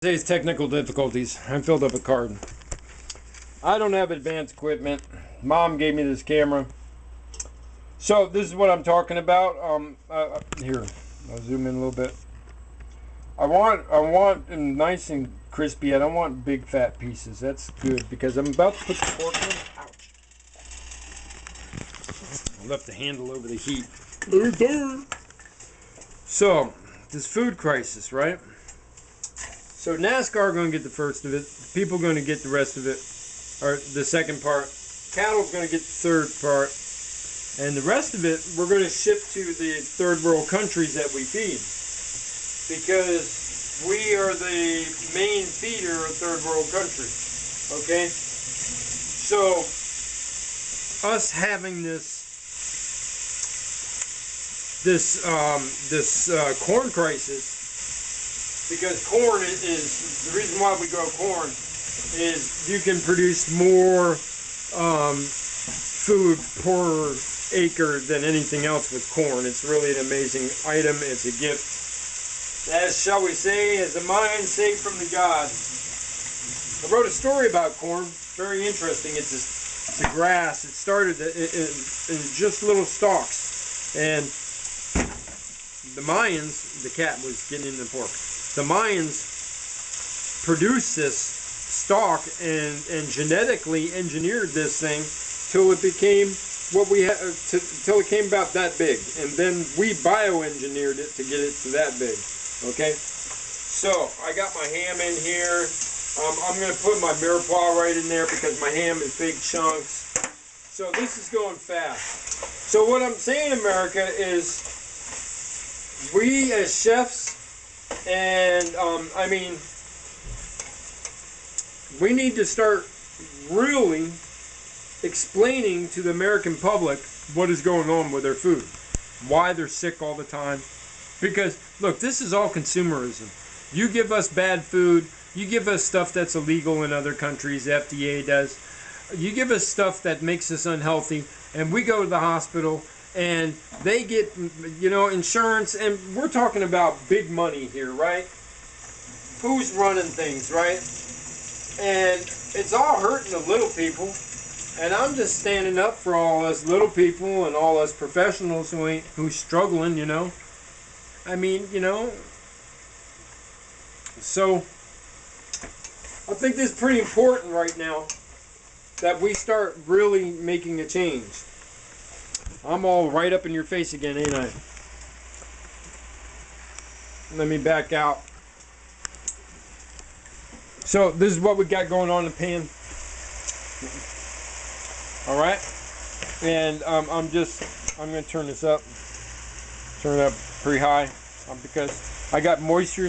Today's technical difficulties. I filled up a card. I don't have advanced equipment. Mom gave me this camera. So this is what I'm talking about. Here, I'll zoom in a little bit. I want them nice and crispy. I don't want big fat pieces. That's good because I'm about to put the pork in. Ouch! I left the handle over the heat. So this food crisis, right? So NASCAR are going to get the first of it. People are going to get the rest of it, or the second part. Cattle's going to get the third part. And the rest of it, we're going to ship to the third world countries that we feed. Because we are the main feeder of third world countries. Okay? So, us having this corn crisis, because corn is the reason why we grow corn is you can produce more food per acre than anything else with corn. It's really an amazing item. It's a gift. As shall we say, as a mine saved from the gods. I wrote a story about corn. Very interesting. It's a grass. It started in just little stalks, and the Mayans. The cat was getting in the pork. The Mayans produced this stalk and genetically engineered this thing till it became what we had, till it came about that big, and then we bioengineered it to get it to that big. Okay, so I got my ham in here. I'm going to put my mirepoix right in there because my ham is big chunks. So this is going fast. So what I'm saying, America, is we as chefs. And, I mean, we need to start really explaining to the American public what is going on with their food. Why they're sick all the time. Because, look, this is all consumerism. You give us bad food. You give us stuff that's illegal in other countries. The FDA does. You give us stuff that makes us unhealthy. And we go to the hospital. And they get, insurance, and we're talking about big money here, right? Who's running things, right? And it's all hurting the little people. And I'm just standing up for all us little people and all us professionals who's struggling, I mean, So, I think this is pretty important right now that we start really making a change. I'm all right up in your face again, ain't I? Let me back out. So this is what we got going on in the pan. All right, and I'm going to turn this up. Turn it up pretty high because I got moisture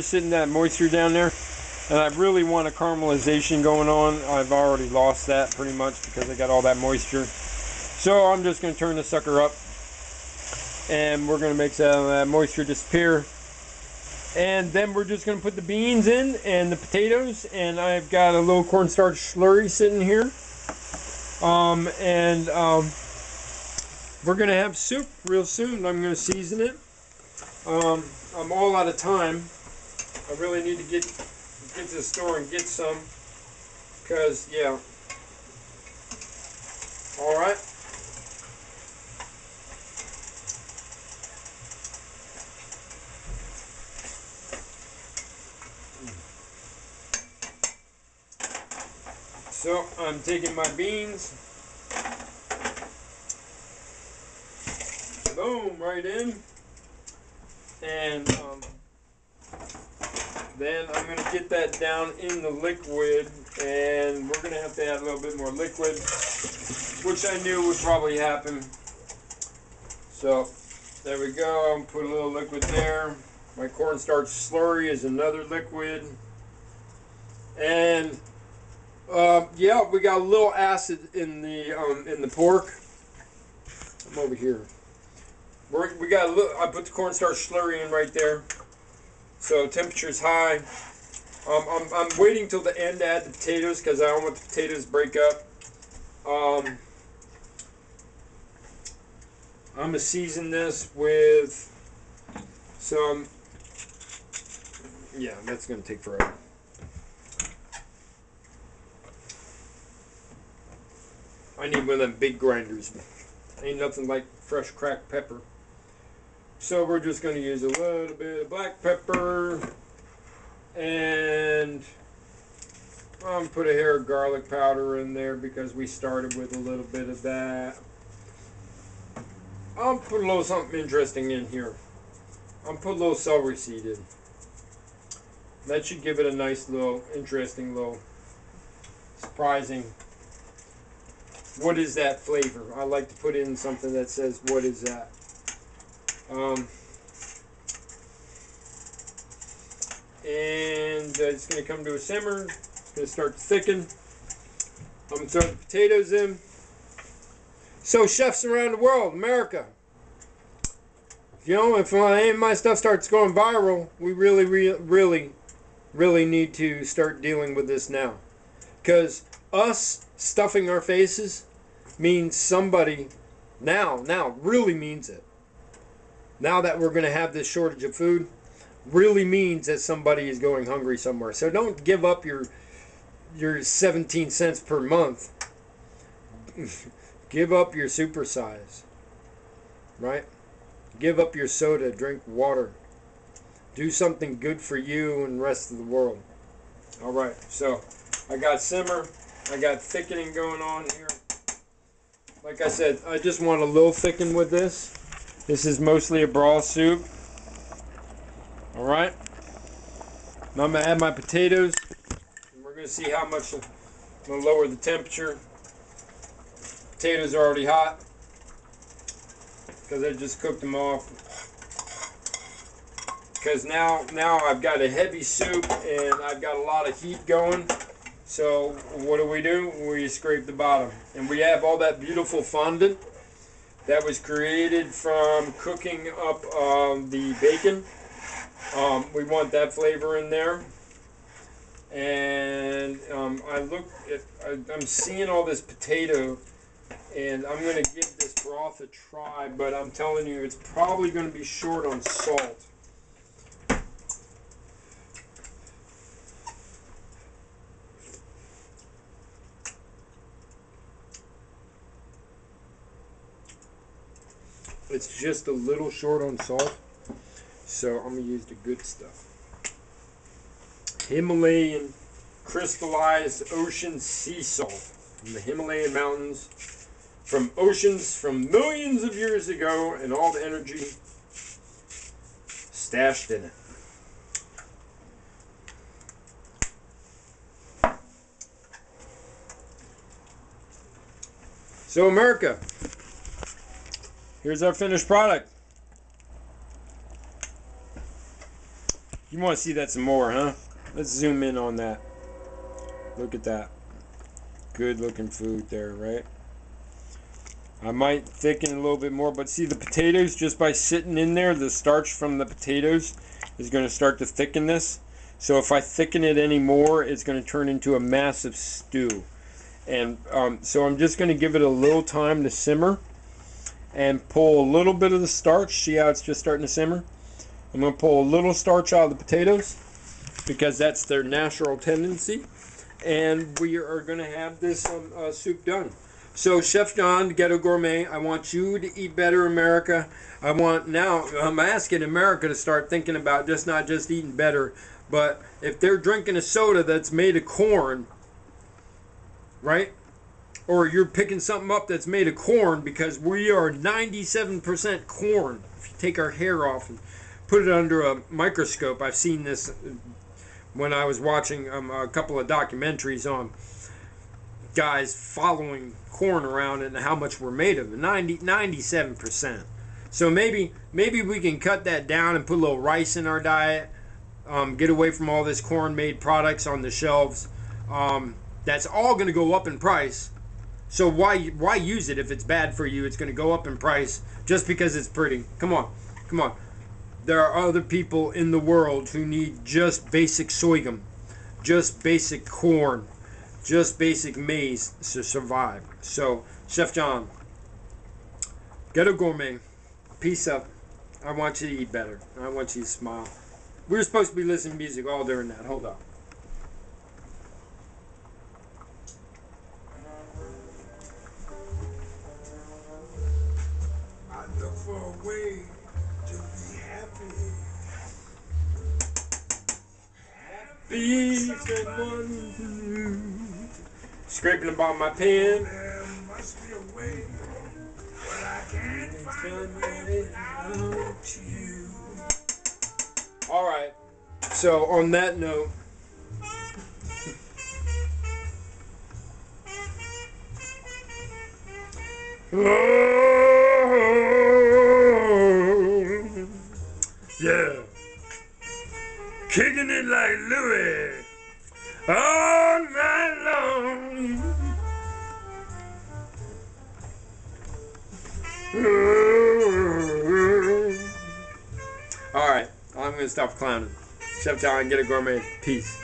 down there, and I really want a caramelization going on. I've already lost that pretty much because I got all that moisture. So I'm just going to turn the sucker up, and we're going to make some of that moisture disappear. And then we're just going to put the beans in and the potatoes, and I've got a little cornstarch slurry sitting here. We're going to have soup real soon. I'm going to season it. I'm all out of time. I really need to get to the store and get some, because, yeah. All right. So I'm taking my beans, boom, right in, and then I'm going to get that down in the liquid, and we're going to have to add a little bit more liquid, which I knew would probably happen. So there we go. I'll put a little liquid there. My cornstarch slurry is another liquid, and yeah, we got a little acid in the pork. I'm over here. We got a little. I put the cornstarch slurry in right there. So temperature's high. I'm waiting till the end to add the potatoes because I don't want the potatoes to break up. I'm gonna season this with some. Yeah, that's gonna take forever. I need one of them big grinders. Ain't nothing like fresh cracked pepper. So we're just going to use a little bit of black pepper, and I'm put a hair of garlic powder in there because we started with a little bit of that. I'll put a little something interesting in here. I'll put a little celery seed in. That should give it a nice little, interesting little, surprising. What is that flavor? I like to put in something that says, what is that? And it's going to come to a simmer. It's going to start to thicken. I'm going to throw the potatoes in. So chefs around the world, America, you know, if any of my stuff starts going viral, we really need to start dealing with this now. Because us stuffing our faces means somebody now really means it. Now that we're going to have this shortage of food, really means that somebody is going hungry somewhere. So don't give up your 17 cents per month. Give up your supersize, right? Give up your soda, drink water. Do something good for you and the rest of the world. All right, so I got simmer. I got thickening going on here. Like I said, I just want a little thicken with this. This is mostly a broth soup. All right. Now I'm going to add my potatoes. And we're going to see how much I'm going to lower the temperature. Potatoes are already hot because I just cooked them off. Because now I've got a heavy soup and I've got a lot of heat going. So what do? We scrape the bottom. And we have all that beautiful fondant that was created from cooking up the bacon. We want that flavor in there. And I'm seeing all this potato, and I'm going to give this broth a try, but I'm telling you, it's probably going to be short on salt. It's just a little short on salt, so I'm going to use the good stuff. Himalayan crystallized ocean sea salt from the Himalayan mountains, from oceans from millions of years ago, and all the energy stashed in it. So America, here's our finished product. You want to see that some more, huh? Let's zoom in on that. Look at that. Good looking food there, right? I might thicken a little bit more, but see the potatoes, just by sitting in there, the starch from the potatoes is going to start to thicken this. So if I thicken it any more, it's going to turn into a massive stew. And so I'm just going to give it a little time to simmer and pull a little bit of the starch. See how it's just starting to simmer? I'm going to pull a little starch out of the potatoes because that's their natural tendency. And we are going to have this soup done. So Chef John, Ghetto Gourmet, I want you to eat better, America. I'm asking America to start thinking about not just eating better, but if they're drinking a soda that's made of corn, right? Or you're picking something up that's made of corn, because we are 97% corn. If you take our hair off and put it under a microscope, I've seen this when I was watching a couple of documentaries on guys following corn around and how much we're made of. 97%. So maybe we can cut that down and put a little rice in our diet. Get away from all this corn-made products on the shelves. That's all going to go up in price. So why use it if it's bad for you? It's going to go up in price just because it's pretty. Come on. There are other people in the world who need just basic sorghum, just basic corn, just basic maize to survive. So, Chef John, Ghetto Gourmet, peace up. I want you to eat better. I want you to smile. We were supposed to be listening to music all during that. Hold on. Beef and one. Scraping the bottom of my pan. There must be a way, but I can't find a way out to you. Alright, so on that note, yeah, kicking it like Louis all night long. Alright, I'm gonna stop clowning. Chef John, Ghetto Gourmet. Peace.